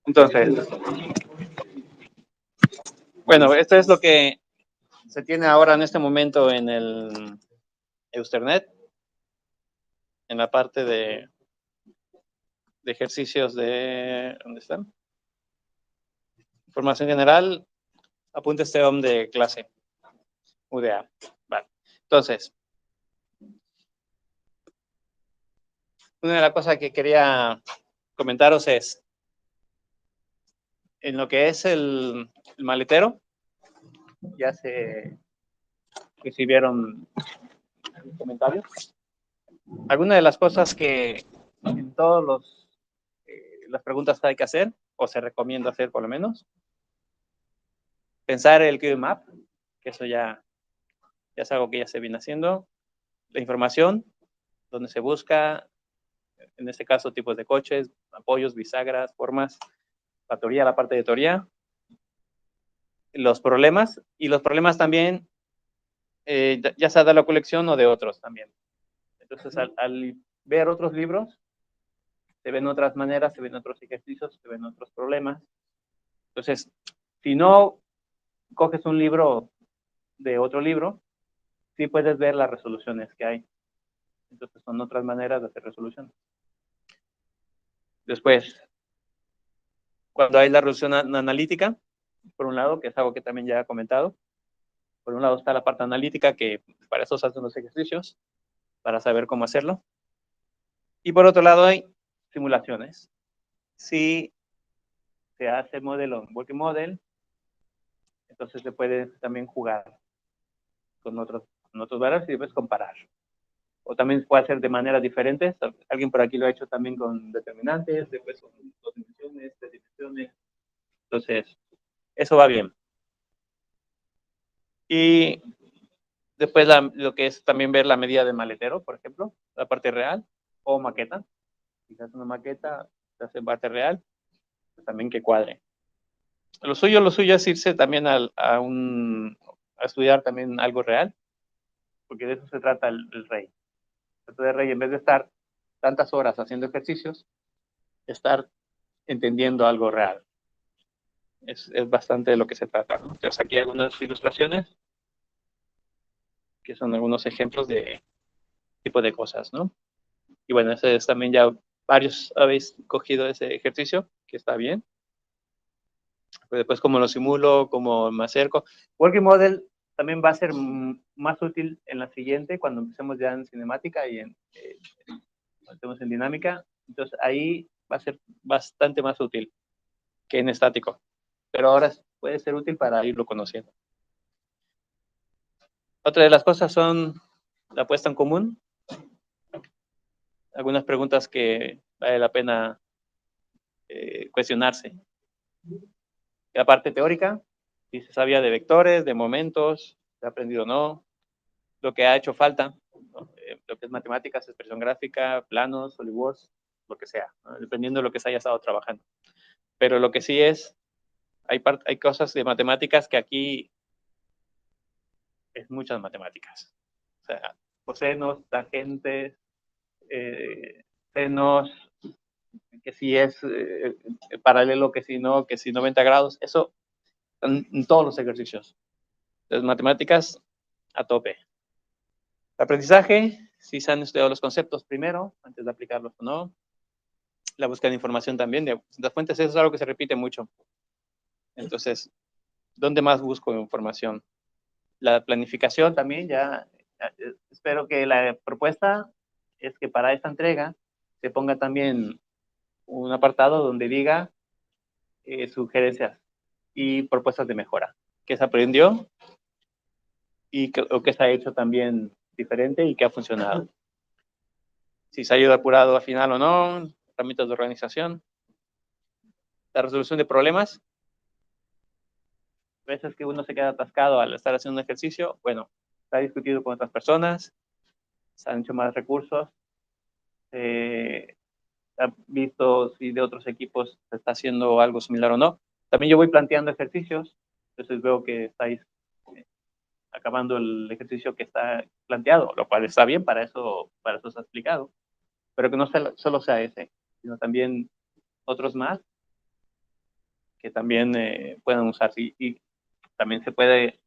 Entonces, bueno, esto es lo que se tiene ahora en este momento en el Eusternet, en la parte de ejercicios de, ¿dónde están? Información general, apuntes TEOM de clase UDA. Vale. Entonces, una de las cosas que quería comentaros es, en lo que es el maletero, ya se recibieron comentarios. Algunas de las cosas que en todos las preguntas que hay que hacer, o se recomienda hacer por lo menos, pensar el Keyword Map, que eso ya es algo que ya se viene haciendo, la información, donde se busca, en este caso, tipos de coches, apoyos, bisagras, formas, la teoría, la parte de teoría, los problemas, y los problemas también, ya sea de la colección o de otros también. Entonces, al ver otros libros, se ven otras maneras, se ven otros ejercicios, se ven otros problemas. Entonces, si no coges un libro de otro libro, sí puedes ver las resoluciones que hay. Entonces, son otras maneras de hacer resolución. Después, cuando hay la resolución analítica, por un lado, que es algo que también ya he comentado, por un lado está la parte analítica, que para eso se hacen los ejercicios, para saber cómo hacerlo. Y por otro lado hay simulaciones. Si se hace modelo en working model, entonces se puede también jugar con otros valores y después comparar. O también puede hacer de maneras diferentes. Alguien por aquí lo ha hecho también con determinantes, después con 2 dimensiones, 3 dimensiones. Entonces, eso va bien. Y después lo que es también ver la medida de maletero, por ejemplo, la parte real, o maqueta. Si se hace una maqueta, se hace parte real, pues también que cuadre. Lo suyo es irse también a estudiar también algo real, porque de eso se trata el rey. El rey, en vez de estar tantas horas haciendo ejercicios, estar entendiendo algo real. Es bastante de lo que se trata, ¿no? Entonces aquí hay algunas ilustraciones que son algunos ejemplos de tipo de cosas, ¿no? Y bueno, ese es también ya varios habéis cogido ese ejercicio, que está bien. Pues después como lo simulo, como me acerco. Working Model también va a ser más útil en la siguiente, cuando empecemos ya en cinemática y cuando estemos en dinámica. Entonces ahí va a ser bastante más útil que en estático. Pero ahora puede ser útil para irlo conociendo. Otra de las cosas son la puesta en común. Algunas preguntas que vale la pena cuestionarse. La parte teórica, si se sabía de vectores, de momentos, se ha aprendido o no, lo que ha hecho falta, ¿no? Lo que es matemáticas, expresión gráfica, planos, SolidWorks, lo que sea, ¿no? Dependiendo de lo que se haya estado trabajando. Pero lo que sí es, hay cosas de matemáticas que aquí es muchas matemáticas. O sea, cosenos, tangentes, senos, que si es paralelo, que si no 90 grados, eso en todos los ejercicios. Entonces, matemáticas a tope. El aprendizaje, si se han estudiado los conceptos primero, antes de aplicarlos o no. La búsqueda de información también, de las fuentes, eso es algo que se repite mucho. Entonces, ¿dónde más busco información? La planificación también, ya espero que la propuesta es que para esta entrega se ponga también un apartado donde diga sugerencias y propuestas de mejora. ¿Qué se aprendió? O qué se ha hecho también diferente y qué ha funcionado. Si se ha ido apurado al final o no, herramientas de organización. La resolución de problemas. A veces que uno se queda atascado al estar haciendo un ejercicio, bueno, se ha discutido con otras personas, se han hecho más recursos, se ha visto si de otros equipos se está haciendo algo similar o no. También yo voy planteando ejercicios, entonces veo que estáis acabando el ejercicio que está planteado, lo cual está bien, para eso se ha explicado, pero que no solo sea ese, sino también otros más que también puedan usarse. Y también se puede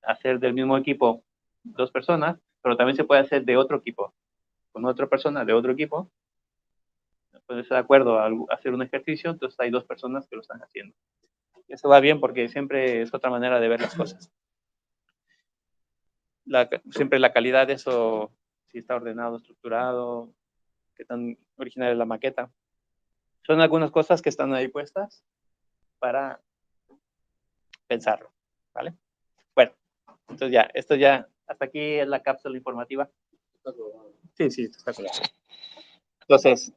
hacer del mismo equipo 2 personas, pero también se puede hacer de otro equipo, con otra persona de otro equipo. Ponerse de acuerdo a hacer un ejercicio, entonces hay 2 personas que lo están haciendo. Y eso va bien porque siempre es otra manera de ver las cosas. Siempre la calidad de eso, si está ordenado, estructurado, qué tan original es la maqueta. Son algunas cosas que están ahí puestas para pensarlo, ¿vale? Bueno, entonces ya, esto ya, hasta aquí es la cápsula informativa. Sí, sí, está claro. Entonces,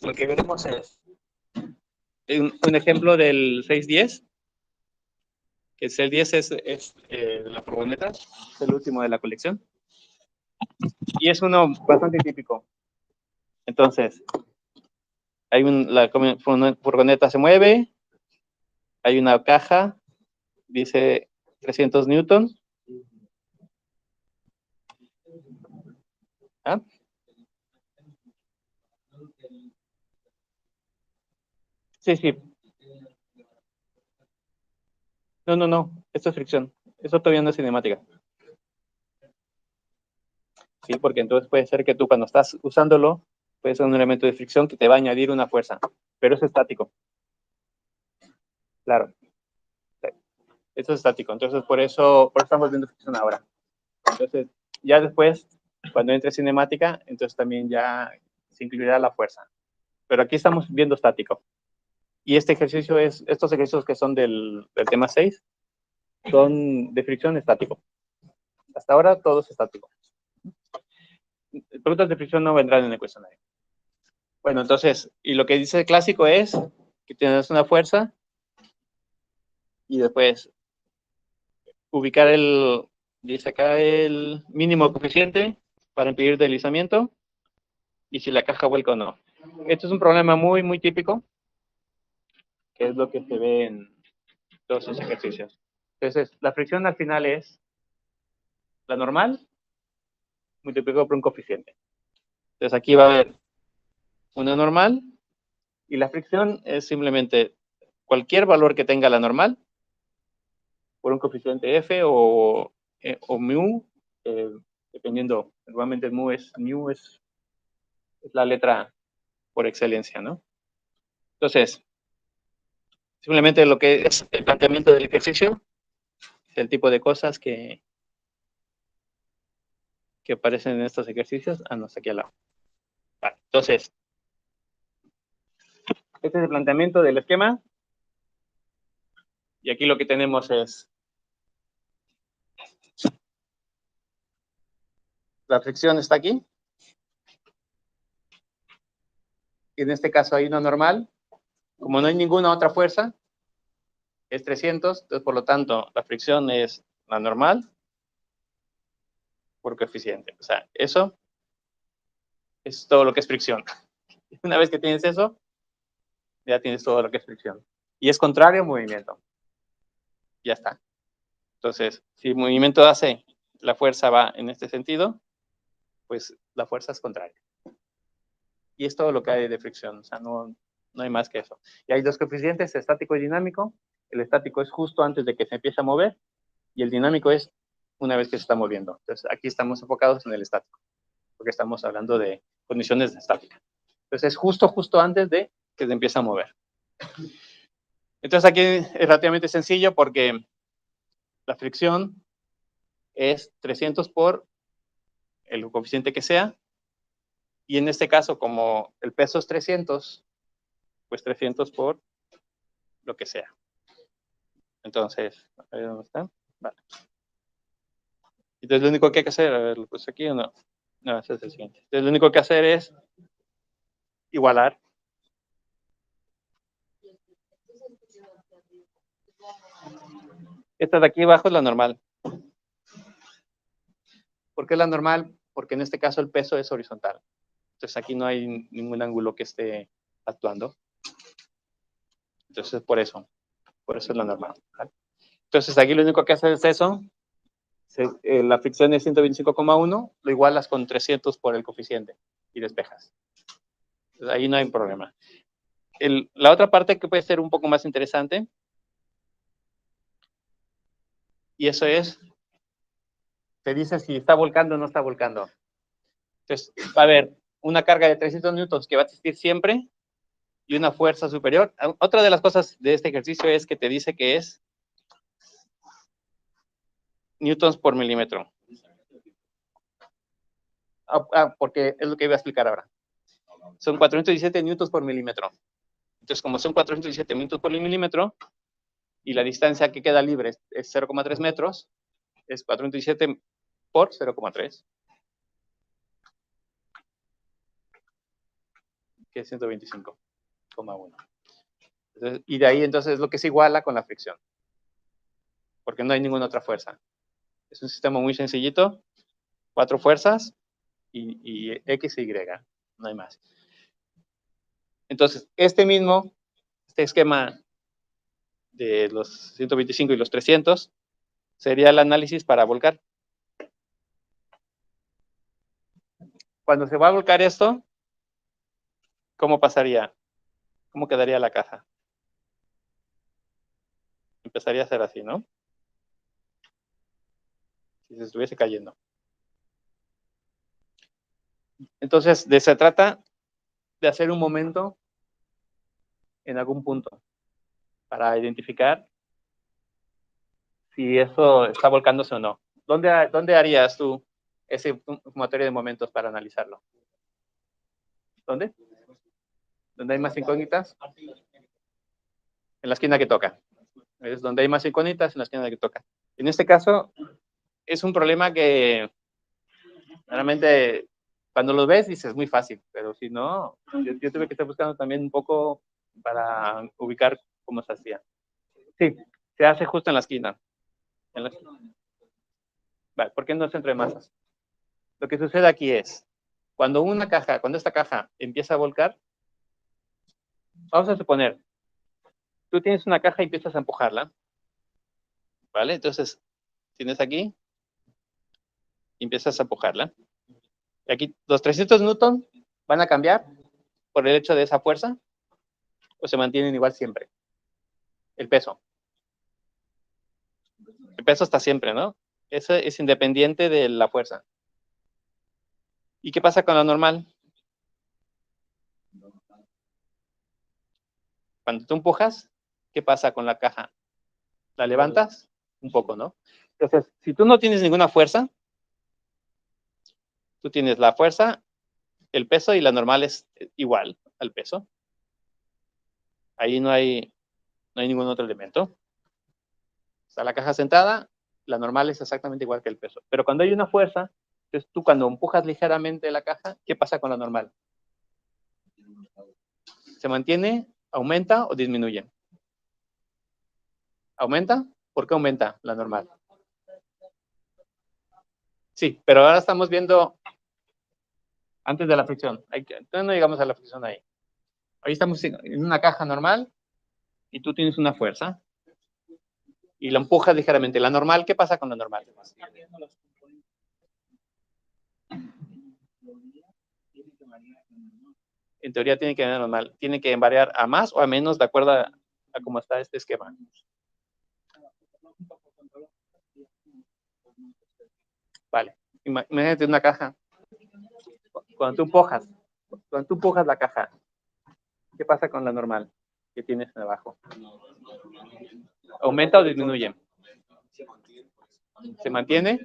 lo que veremos es un ejemplo del 610, que el 610 es la furgoneta, es el último de la colección, y es uno bastante típico. Entonces, la furgoneta se mueve, hay una caja, dice 300 newton. ¿Ah? Sí, sí. No, no, no. Esto es fricción. Eso todavía no es cinemática. Sí, porque entonces puede ser que tú cuando estás usándolo, puede ser un elemento de fricción que te va a añadir una fuerza, pero es estático. Claro. Eso es estático. Entonces, por eso estamos viendo fricción ahora. Entonces, ya después, cuando entre cinemática, entonces también ya se incluirá la fuerza. Pero aquí estamos viendo estático. Y estos ejercicios que son del tema 6, son de fricción estático. Hasta ahora todo es estático. Preguntas de fricción no vendrán en el cuestionario. Bueno, entonces, y lo que dice el clásico es que tienes una fuerza y después ubicar dice acá el mínimo coeficiente para impedir deslizamiento y si la caja vuelca o no. Esto es un problema muy, muy típico, que es lo que se ve en todos esos ejercicios. Entonces, la fricción al final es la normal multiplicado por un coeficiente. Entonces, aquí va a haber una normal y la fricción es simplemente cualquier valor que tenga la normal por un coeficiente f o mu, dependiendo, normalmente el mu es la letra por excelencia, ¿no? Entonces, simplemente lo que es el planteamiento del ejercicio es el tipo de cosas que aparecen en estos ejercicios. No está aquí al lado. Vale, entonces, este es el planteamiento del esquema y aquí lo que tenemos es la fricción está aquí. Y en este caso hay una normal. Como no hay ninguna otra fuerza, es 300. Entonces, por lo tanto, la fricción es la normal por coeficiente. O sea, eso es todo lo que es fricción. Una vez que tienes eso, ya tienes todo lo que es fricción. Y es contrario a movimiento. Ya está. Entonces, si el movimiento hace, la fuerza va en este sentido, pues la fuerza es contraria. Y es todo lo que hay de fricción. O sea, no hay más que eso. Y hay 2 coeficientes, estático y dinámico. El estático es justo antes de que se empiece a mover y el dinámico es una vez que se está moviendo. Entonces, aquí estamos enfocados en el estático, porque estamos hablando de condiciones de estática. Entonces, es justo antes de que se empiece a mover. Entonces, aquí es relativamente sencillo porque la fricción es 300 por el coeficiente que sea, y en este caso, como el peso es 300, pues 300 por lo que sea. Entonces, a ver dónde está. Vale. Entonces, lo único que hay que hacer, a ver, ¿lo puse aquí o no? No, ese es el siguiente. Entonces, lo único que hacer es igualar. Esta de aquí abajo es la normal. ¿Por qué es la normal? Porque en este caso el peso es horizontal. Entonces aquí no hay ningún ángulo que esté actuando. Entonces por eso es la normal. ¿Vale? Entonces aquí lo único que hace es eso. La fricción es 125,1, lo igualas con 300 por el coeficiente y despejas. Entonces ahí no hay problema. La otra parte que puede ser un poco más interesante, y eso es, te dice si está volcando o no está volcando. Entonces, va a haber una carga de 300 newtons que va a existir siempre y una fuerza superior. Otra de las cosas de este ejercicio es que te dice que es newtons por milímetro. Porque es lo que iba a explicar ahora. Son 417 newtons por milímetro. Entonces, como son 417 newtons por milímetro y la distancia que queda libre es 0,3 metros, es 417 por 0,3, que es 125,1. Y de ahí entonces es lo que se iguala con la fricción, porque no hay ninguna otra fuerza. Es un sistema muy sencillito, 4 fuerzas y X e Y, no hay más. Entonces, este esquema de los 125 y los 300 sería el análisis para volcar. Cuando se va a volcar esto, ¿cómo pasaría? ¿Cómo quedaría la caja? Empezaría a ser así, ¿no? Si se estuviese cayendo. Entonces, se trata de hacer un momento en algún punto para identificar si eso está volcándose o no. ¿Dónde harías tú ese sumatorio de momentos para analizarlo? ¿Dónde? ¿Dónde hay más incógnitas? En la esquina que toca. Es donde hay más incógnitas, en la esquina que toca. En este caso, es un problema que realmente cuando lo ves dices muy fácil, pero si no, yo tuve que estar buscando también un poco para ubicar cómo se hacía. Sí, se hace justo en la esquina. Vale, ¿por qué no centro de masas? Lo que sucede aquí es, cuando esta caja empieza a volcar, vamos a suponer, tú tienes una caja y empiezas a empujarla, ¿vale? Entonces, tienes aquí y empiezas a empujarla. Y aquí los 300 newton van a cambiar por el hecho de esa fuerza o se mantienen igual siempre. El peso. El peso está siempre, ¿no? Eso es independiente de la fuerza. ¿Y qué pasa con la normal? Cuando tú empujas, ¿qué pasa con la caja? ¿La levantas? Un poco, ¿no? Entonces, si tú no tienes ninguna fuerza, tú tienes la fuerza, el peso y la normal es igual al peso. Ahí no hay ningún otro elemento. Está la caja sentada, la normal es exactamente igual que el peso. Pero cuando hay una fuerza, entonces tú cuando empujas ligeramente la caja, ¿qué pasa con la normal? ¿Se mantiene, aumenta o disminuye? ¿Aumenta? ¿Por qué aumenta la normal? Sí, pero ahora estamos viendo antes de la fricción. Entonces no llegamos a la fricción ahí. Ahí estamos en una caja normal y tú tienes una fuerza y la empujas ligeramente. La normal, ¿qué pasa con la normal? En teoría tiene que variar normal. Tiene que variar a más o a menos de acuerdo a cómo está este esquema. Vale. Imagínate una caja. Cuando tú empujas la caja, ¿qué pasa con la normal que tienes abajo? ¿Aumenta o disminuye? ¿Se mantiene?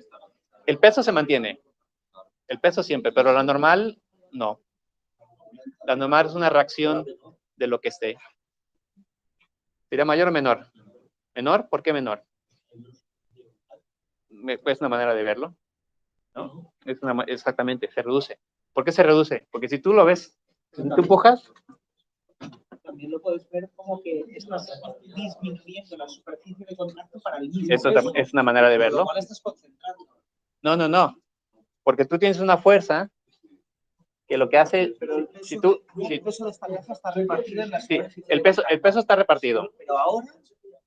El peso se mantiene. El peso siempre, pero la normal no. La normal es una reacción de lo que esté. ¿Sería mayor o menor? ¿Menor? ¿Por qué menor? Es una manera de verlo, ¿no? Exactamente, se reduce. ¿Por qué se reduce? Porque si tú lo ves, si tú empujas, también lo puedes ver como que estás disminuyendo la superficie de contacto para el mismo eso peso, es una manera de verlo. Igual estás concentrado. No. Porque tú tienes una fuerza que lo que hace, pero si tú... El peso de esta caja está repartido en la superficie. Sí, el peso está repartido. Pero ahora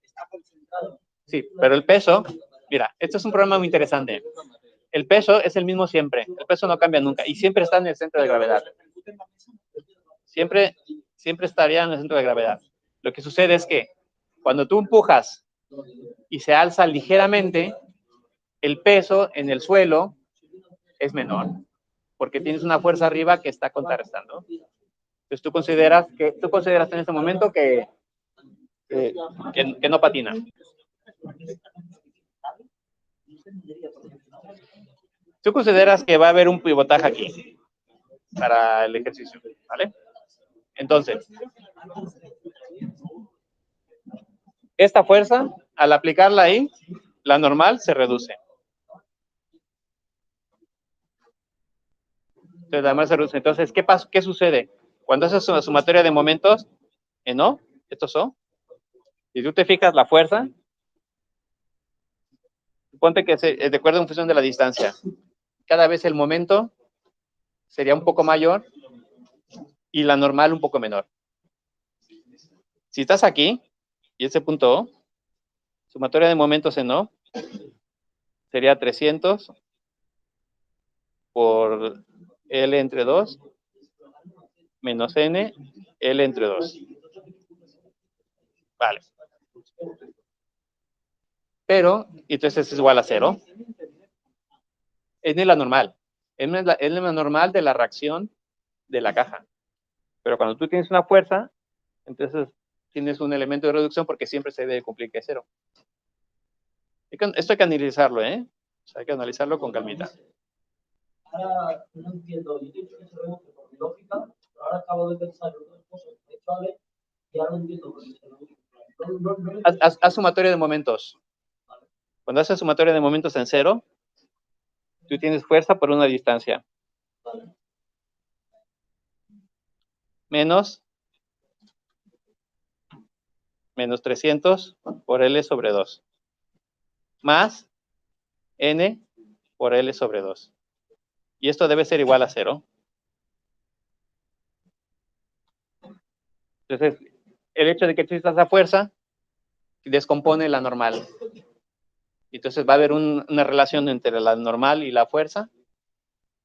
está concentrado. Sí, pero el peso, mira, esto es un problema muy interesante. El peso es el mismo siempre. El peso no cambia nunca y siempre está en el centro de gravedad. Siempre siempre estaría en el centro de gravedad. Lo que sucede es que cuando tú empujas y se alza ligeramente, el peso en el suelo es menor, porque tienes una fuerza arriba que está contrarrestando. Entonces tú consideras en este momento que no patina. Tú consideras que va a haber un pivotaje aquí para el ejercicio, ¿vale? Entonces, esta fuerza, al aplicarla ahí, la normal se reduce. Entonces, la normal se reduce. Entonces, ¿qué sucede? Cuando haces una sumatoria de momentos, en O, estos O, si tú te fijas la fuerza, ponte que de acuerdo en función de la distancia. Cada vez el momento sería un poco mayor y la normal un poco menor. Si estás aquí, y ese punto O, sumatoria de momentos en O, sería 300 por L entre 2 menos N, L entre 2. Vale. Pero, entonces es igual a 0. N es la normal. N es la normal de la reacción de la caja. Pero cuando tú tienes una fuerza, entonces tienes un elemento de reducción porque siempre se debe cumplir que es 0. Esto hay que analizarlo, ¿eh? O sea, hay que analizarlo con calmita. Ahora no entiendo, yo tengo que saber que por mi lógica, ahora acabo de pensar en otras cosas sexuales y ahora no entiendo por qué. Haz sumatoria de momentos. Cuando haces sumatoria de momentos en 0, tú tienes fuerza por una distancia. Menos 300 por L sobre 2. Más N por L sobre 2. Y esto debe ser igual a 0. Entonces, el hecho de que exista esa fuerza descompone la normal. Entonces va a haber una relación entre la normal y la fuerza,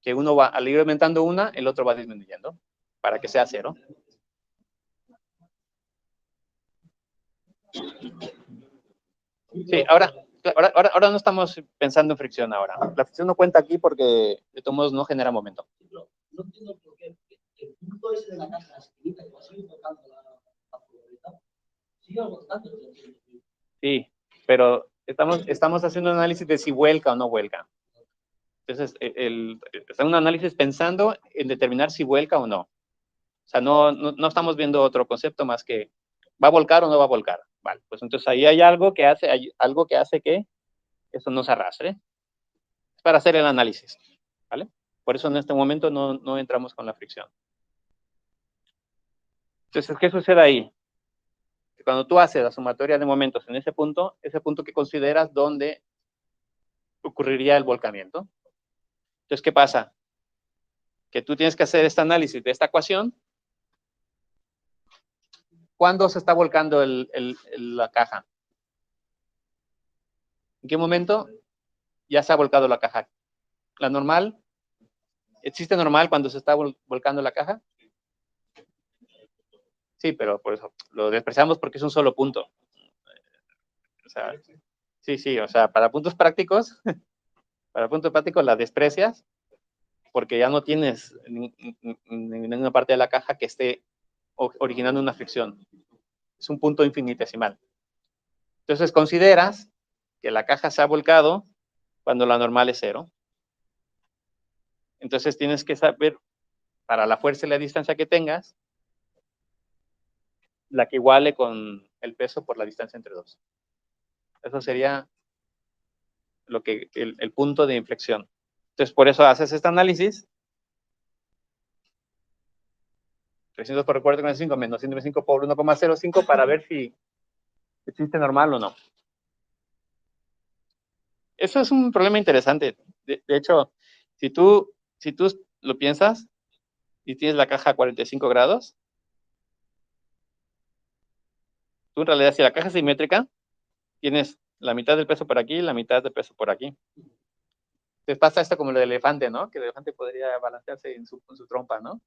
que uno va, al ir aumentando una, el otro va disminuyendo, para que sea 0. Sí, ahora no estamos pensando en fricción ahora. La fricción no cuenta aquí porque de todos modos no genera momento. No entiendo por qué el punto ese de la caja escrita que va a seguir tocando la probabilidad. Sigue aguantando. Sí, pero estamos haciendo un análisis de si vuelca o no vuelca. Entonces, está un análisis pensando en determinar si vuelca o no. O sea, no estamos viendo otro concepto más que ¿va a volcar o no va a volcar? Vale, pues entonces ahí hay algo que hace que eso no se arrastre. Es para hacer el análisis, ¿vale? Por eso en este momento no entramos con la fricción. Entonces, ¿qué sucede ahí? Que cuando tú haces la sumatoria de momentos en ese punto que consideras donde ocurriría el volcamiento. Entonces, ¿qué pasa? Que tú tienes que hacer este análisis de esta ecuación. ¿Cuándo se está volcando la caja? ¿En qué momento ya se ha volcado la caja? ¿La normal? ¿Existe normal cuando se está volcando la caja? Sí, pero por eso lo despreciamos porque es un solo punto. O sea, sí, o sea, para puntos prácticos la desprecias porque ya no tienes ninguna parte de la caja que esté originando una fricción. Es un punto infinitesimal. Entonces consideras que la caja se ha volcado cuando la normal es 0. Entonces tienes que saber, para la fuerza y la distancia que tengas, la que iguale con el peso por la distancia entre dos. Eso sería el punto de inflexión. Entonces, por eso haces este análisis. 300 por 4,5 menos 125 por 1,05 para ver si existe normal o no. Eso es un problema interesante. De hecho, si tú lo piensas y tienes la caja a 45 grados, tú en realidad, si la caja es simétrica, tienes la mitad del peso por aquí y la mitad del peso por aquí. Entonces pasa esto como lo del elefante, ¿no? Que el elefante podría balancearse con su trompa, ¿no?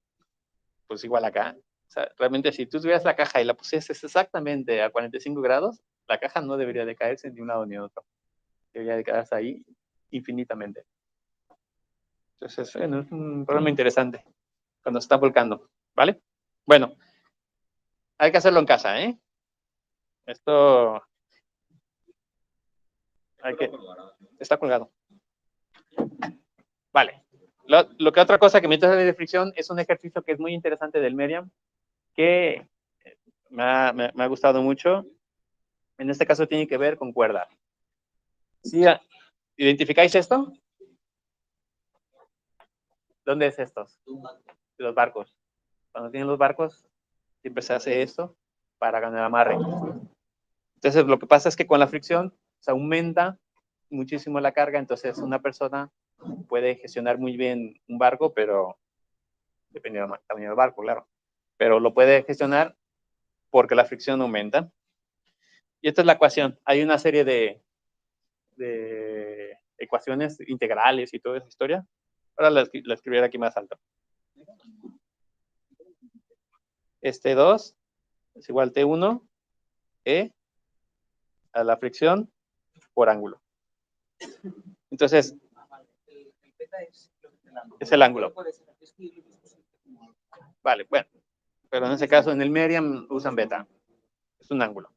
Pues igual acá. O sea, realmente si tú tuvieras la caja y la pusieses exactamente a 45 grados, la caja no debería de caerse ni un lado ni otro. Debería de quedarse ahí infinitamente. Entonces, bueno, es un problema interesante cuando se está volcando, ¿vale? Bueno, hay que hacerlo en casa, ¿eh? Esto hay que... Está colgado. Vale. Lo que otra cosa que me interesa de fricción es un ejercicio que es muy interesante del Merriam, que me ha gustado mucho. En este caso tiene que ver con cuerda. ¿Sí? ¿Identificáis esto? ¿Dónde es estos? Los barcos. Cuando tienen los barcos, siempre se hace esto para ganar amarre. Entonces, lo que pasa es que con la fricción se aumenta muchísimo la carga, entonces una persona puede gestionar muy bien un barco, pero dependiendo del tamaño del barco, claro. Pero lo puede gestionar porque la fricción aumenta. Y esta es la ecuación. Hay una serie de ecuaciones integrales y toda esa historia. Ahora la escribiré aquí más alto. Este 2 es igual a T1 E a la fricción por ángulo. Entonces, es el ángulo. Vale, bueno. Pero en ese caso, en el Merriam usan beta. Es un ángulo.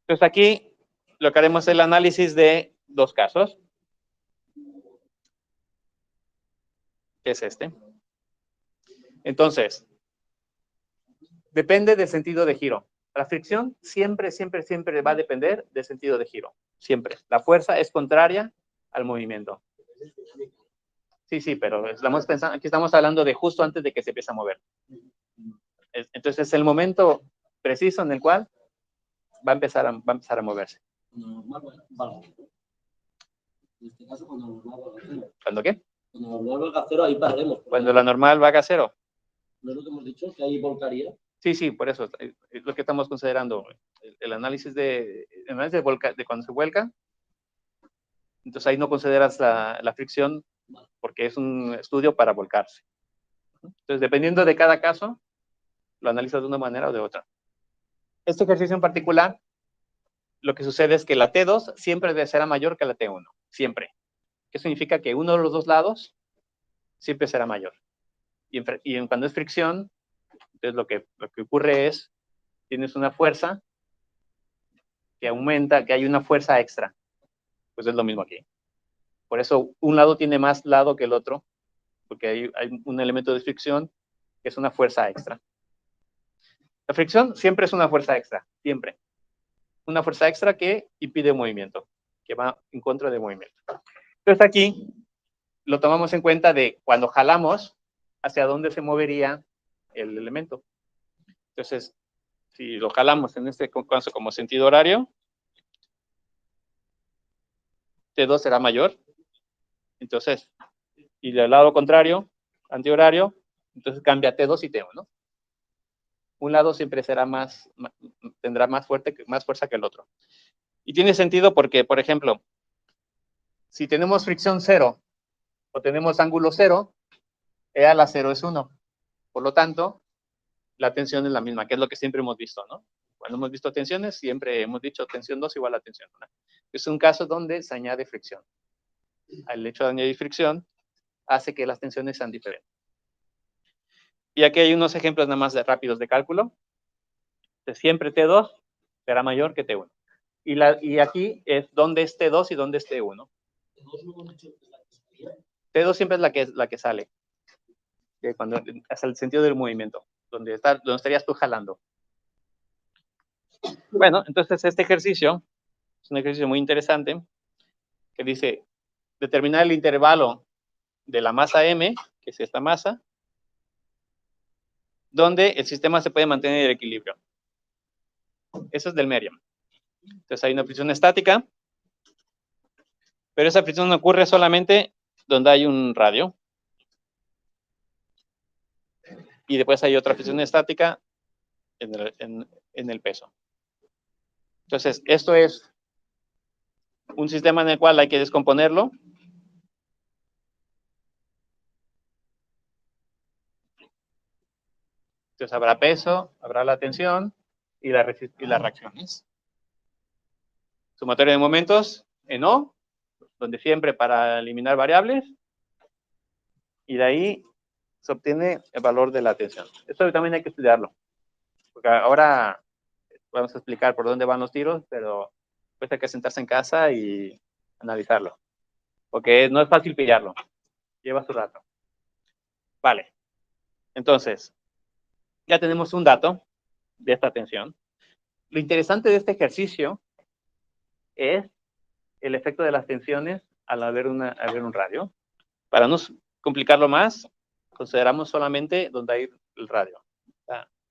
Entonces, aquí lo que haremos es el análisis de dos casos. Que es este. Entonces, depende del sentido de giro. La fricción siempre, siempre, siempre va a depender del sentido de giro. Siempre. La fuerza es contraria al movimiento. Sí, sí, pero estamos pensando, aquí estamos hablando de justo antes de que se empiece a mover. Entonces es el momento preciso en el cual va a empezar a moverse. En este caso, cuando la normal va a cero. ¿Cuándo qué? Cuando la normal va a cero, ahí pararemos. Cuando la normal va a cero. ¿No es lo que hemos dicho? Que ahí volcaría. Sí, sí, por eso es lo que estamos considerando. El análisis de cuando se vuelca. Entonces ahí no consideras la fricción porque es un estudio para volcarse. Entonces, dependiendo de cada caso, lo analizas de una manera o de otra. Este ejercicio en particular, lo que sucede es que la T2 siempre será mayor que la T1. Siempre. ¿Qué significa? Que uno de los dos lados siempre será mayor. Y cuando es fricción, entonces lo que ocurre es, tienes una fuerza que aumenta, que hay una fuerza extra. Pues es lo mismo aquí. Por eso un lado tiene más lado que el otro, porque hay un elemento de fricción que es una fuerza extra. La fricción siempre es una fuerza extra, siempre. Una fuerza extra que impide movimiento, que va en contra del movimiento. Entonces aquí lo tomamos en cuenta de cuando jalamos, hacia dónde se movería el elemento. Entonces, si lo jalamos en este caso como sentido horario, T2 será mayor. Entonces, y del lado contrario, antihorario, entonces cambia T2 y T1, ¿no? Un lado siempre será tendrá más fuerza que el otro. Y tiene sentido porque, por ejemplo, si tenemos fricción cero o tenemos ángulo cero, E a la cero es 1. Por lo tanto, la tensión es la misma, que es lo que siempre hemos visto, ¿no? Cuando hemos visto tensiones, siempre hemos dicho tensión 2 igual a tensión 1. Es un caso donde se añade fricción. El hecho de añadir fricción hace que las tensiones sean diferentes. Y aquí hay unos ejemplos nada más rápidos de cálculo. Siempre T2 será mayor que T1. Y aquí es dónde es T2 y dónde es T1. T2 siempre es la que sale. Cuando es el sentido del movimiento, donde estarías tú jalando. Bueno, entonces este ejercicio es un ejercicio muy interesante que dice determinar el intervalo de la masa M, que es esta masa, donde el sistema se puede mantener en equilibrio. Eso es del Merriam. Entonces hay una fricción estática, pero esa fricción no ocurre solamente donde hay un radio. Y después hay otra fricción estática en el peso. Entonces, esto es un sistema en el cual hay que descomponerlo. Entonces habrá peso, habrá la tensión y las reacciones. Sumatoria de momentos en O, donde siempre para eliminar variables, y de ahí se obtiene el valor de la tensión. Esto también hay que estudiarlo, porque ahora vamos a explicar por dónde van los tiros, pero pues hay que sentarse en casa y analizarlo, porque no es fácil pillarlo, lleva su rato. Vale, entonces, ya tenemos un dato de esta tensión. Lo interesante de este ejercicio es el efecto de las tensiones al haber un radio. Para no complicarlo más, consideramos solamente donde hay el radio.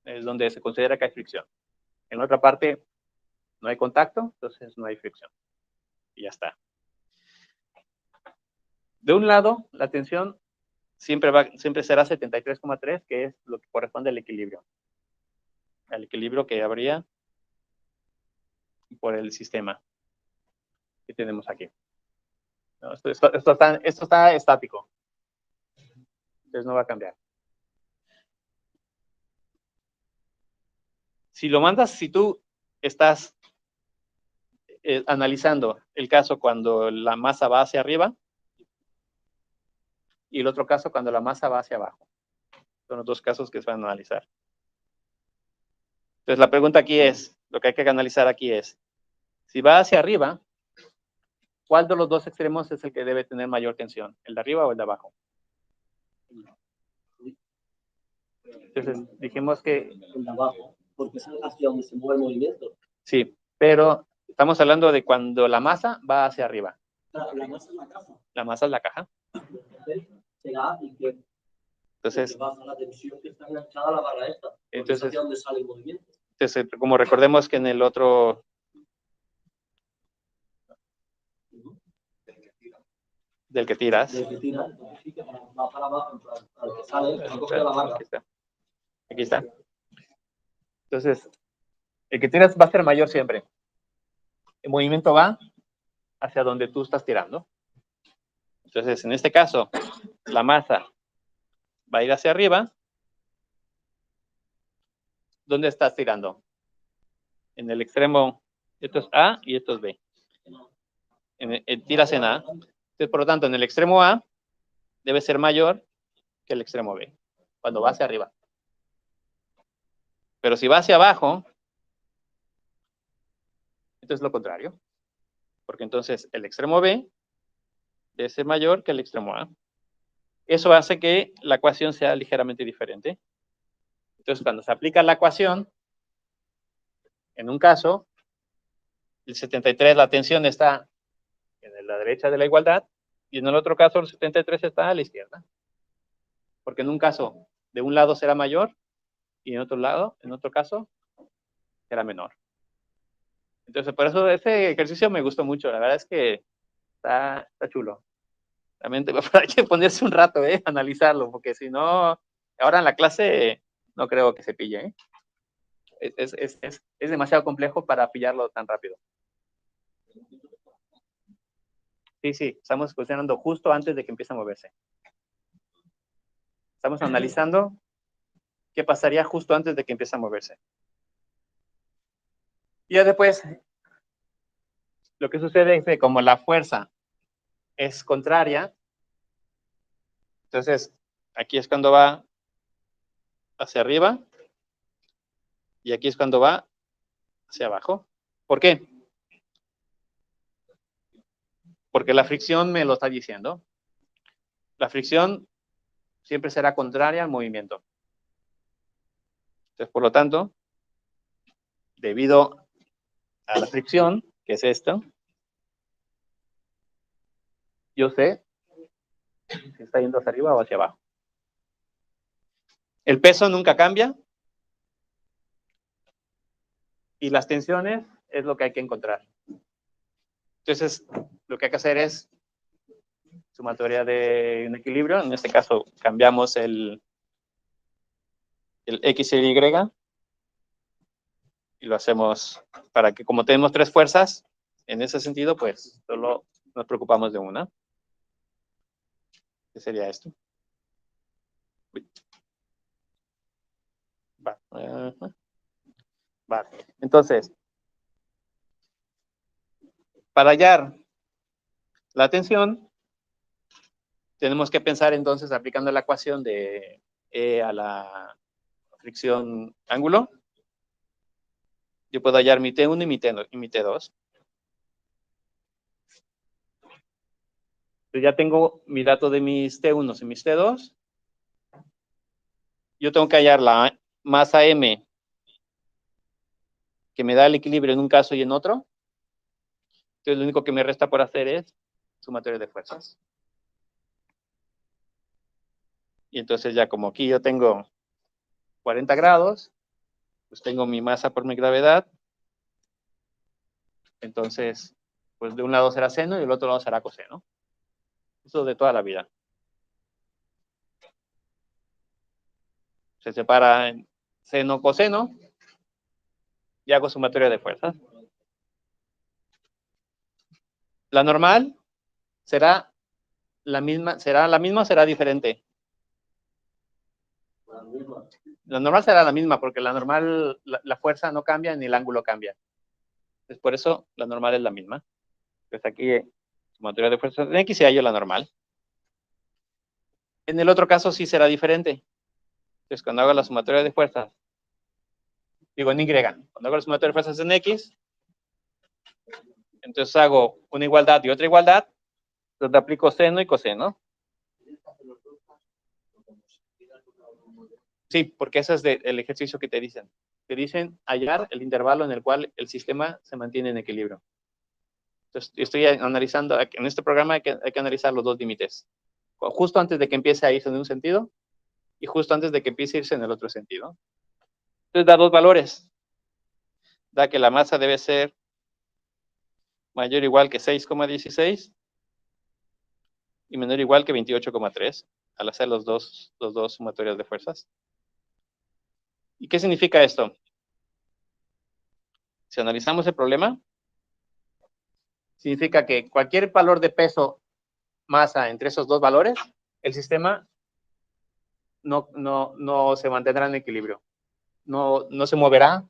Es donde se considera que hay fricción. En la otra parte no hay contacto, entonces no hay fricción. Y ya está. De un lado, la tensión siempre será 73,3, que es lo que corresponde al equilibrio. Al equilibrio que habría por el sistema que tenemos aquí. No, esto está estático. Entonces no va a cambiar. Si tú estás analizando el caso cuando la masa va hacia arriba y el otro caso cuando la masa va hacia abajo. Son los dos casos que se van a analizar. Entonces la pregunta aquí es, lo que hay que analizar aquí es, si va hacia arriba, ¿cuál de los dos extremos es el que debe tener mayor tensión? ¿El de arriba o el de abajo? Entonces dijimos que... El de abajo, porque es hacia donde se mueve el movimiento. Sí, pero estamos hablando de cuando la masa va hacia arriba. La masa es la caja. La masa es la caja. Entonces, baja la tensión que está enganchada a la barra esta. Entonces, es hacia donde sale el movimiento. Entonces, como recordemos que en el otro... Del que tiras. Del que tira, sí, que va para abajo, al que sale, no coge la barra. Aquí está. Entonces, el que tiras va a ser mayor siempre. El movimiento va hacia donde tú estás tirando. Entonces, en este caso, la masa va a ir hacia arriba. ¿Dónde estás tirando? En el extremo, esto es A y esto es B. Tiras en A. Entonces, por lo tanto, en el extremo A debe ser mayor que el extremo B, cuando va hacia arriba. Pero si va hacia abajo, entonces es lo contrario. Porque entonces el extremo B debe ser mayor que el extremo A. Eso hace que la ecuación sea ligeramente diferente. Entonces, cuando se aplica la ecuación, en un caso, el 73, la tensión está en la derecha de la igualdad, y en el otro caso, el 73 está a la izquierda. Porque en un caso, de un lado será mayor, y en otro caso, será menor. Entonces, por eso ese ejercicio me gustó mucho. La verdad es que está chulo. También hay que ponerse un rato, analizarlo, porque si no, ahora en la clase no creo que se pille, Es demasiado complejo para pillarlo tan rápido. Sí, estamos cuestionando justo antes de que empiece a moverse. Estamos analizando qué pasaría justo antes de que empiece a moverse. Y ya después, lo que sucede es que como la fuerza es contraria, entonces aquí es cuando va hacia arriba y aquí es cuando va hacia abajo. ¿Por qué? Porque la fricción me lo está diciendo. La fricción siempre será contraria al movimiento. Entonces, por lo tanto, debido a la fricción, que es esto, yo sé si está yendo hacia arriba o hacia abajo. El peso nunca cambia y las tensiones es lo que hay que encontrar. Entonces, lo que hay que hacer es sumatoria de un equilibrio. En este caso, cambiamos el X y el Y y lo hacemos para que, como tenemos tres fuerzas, en ese sentido, pues solo nos preocupamos de una. ¿Qué sería esto? Ajá. Vale. Entonces, para hallar la tensión, tenemos que pensar entonces aplicando la ecuación de E a la fricción ángulo. Yo puedo hallar mi T1 y mi T2. Entonces ya tengo mi dato de mis T1 y mis T2. Yo tengo que hallar la masa M que me da el equilibrio en un caso y en otro. Entonces lo único que me resta por hacer es sumatoria de fuerzas. Y entonces ya como aquí yo tengo 40 grados, pues tengo mi masa por mi gravedad. Entonces, pues de un lado será seno y del otro lado será coseno. Eso de toda la vida. Se separa en seno, coseno y hago sumatoria de fuerzas. La normal será la misma o será diferente. La normal será la misma porque la normal, la fuerza no cambia ni el ángulo cambia. Entonces, por eso la normal es la misma. Entonces aquí sumatoria de fuerzas en X y hallo la normal. En el otro caso sí será diferente. Entonces cuando hago la sumatoria de fuerzas, digo en Y, cuando hago la sumatoria de fuerzas en X, entonces hago una igualdad y otra igualdad, donde aplico seno y coseno. Sí, porque ese es el ejercicio que te dicen. Te dicen hallar el intervalo en el cual el sistema se mantiene en equilibrio. Entonces, estoy analizando, en este programa hay que analizar los dos límites. Justo antes de que empiece a irse en un sentido y justo antes de que empiece a irse en el otro sentido. Entonces da dos valores. Da que la masa debe ser mayor o igual que 6,16 y menor o igual que 28,3 al hacer los dos sumatorias de fuerzas. ¿Y qué significa esto? Si analizamos el problema, significa que cualquier valor de peso, masa entre esos dos valores, el sistema no se mantendrá en equilibrio. No se moverá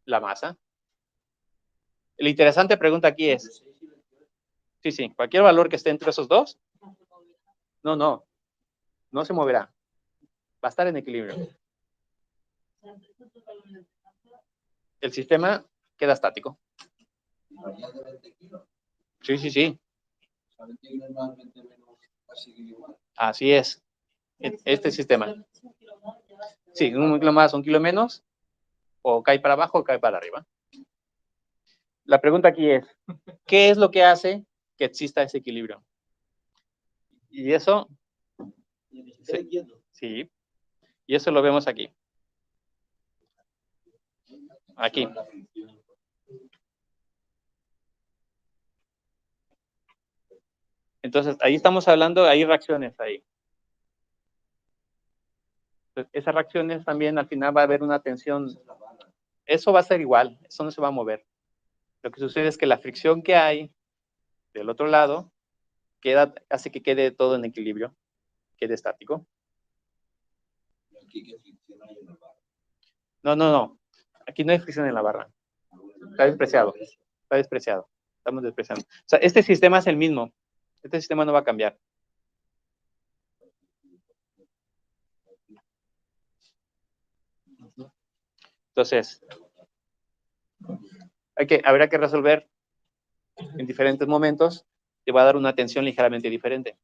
la masa. La interesante pregunta aquí es, sí, cualquier valor que esté entre esos dos, no se moverá. Va a estar en equilibrio. El sistema queda estático. Sí. Así es. Este sistema. Sí, un kilo más, un kilo menos, o cae para abajo o cae para arriba. La pregunta aquí es, ¿qué es lo que hace que exista ese equilibrio? Y eso, sí, y eso lo vemos aquí. Aquí. Entonces, ahí estamos hablando, hay reacciones ahí. Entonces, esas reacciones también al final va a haber una tensión. Eso va a ser igual, eso no se va a mover. Lo que sucede es que la fricción que hay del otro lado hace que quede todo en equilibrio, quede estático. No. Aquí no hay fricción en la barra. Está despreciado. Estamos despreciando. O sea, este sistema es el mismo. Este sistema no va a cambiar. Entonces, habrá que resolver en diferentes momentos y va a dar una tensión ligeramente diferente.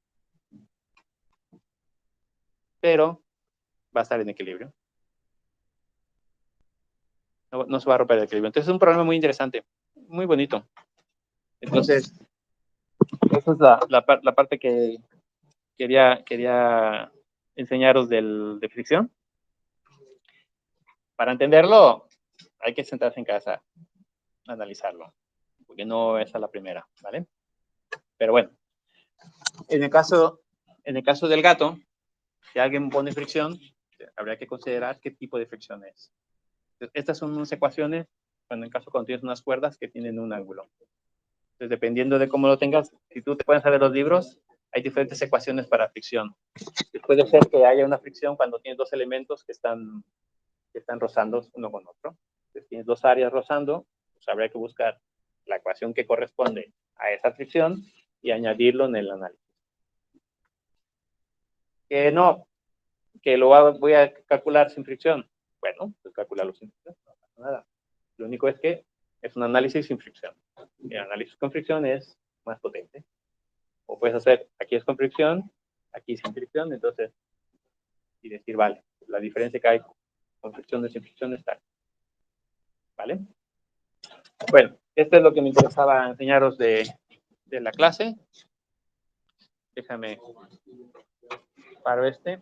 Pero va a estar en equilibrio. No se va a romper el equilibrio. Entonces es un problema muy interesante, muy bonito. Entonces, esa es la parte que quería enseñaros de fricción. Para entenderlo, hay que sentarse en casa a analizarlo, porque no es a la primera, ¿vale? Pero bueno, en el caso del gato, si alguien pone fricción, habría que considerar qué tipo de fricción es. Estas son unas ecuaciones, cuando tienes unas cuerdas que tienen un ángulo. Entonces, dependiendo de cómo lo tengas, si tú te puedes saber los libros, hay diferentes ecuaciones para fricción. Puede ser que haya una fricción cuando tienes dos elementos que que están rozando uno con otro. Entonces tienes dos áreas rozando, pues habría que buscar la ecuación que corresponde a esa fricción y añadirlo en el análisis. Que no, que voy a calcular sin fricción. Bueno, pues calcularlo sin fricción, no pasa nada. Lo único es que es un análisis sin fricción. El análisis con fricción es más potente. O puedes hacer, aquí es con fricción, aquí sin fricción, entonces, y decir, vale, la diferencia que hay con fricción y sin fricción está. ¿Vale? Bueno, esto es lo que me interesaba enseñaros de la clase. Déjame paro este.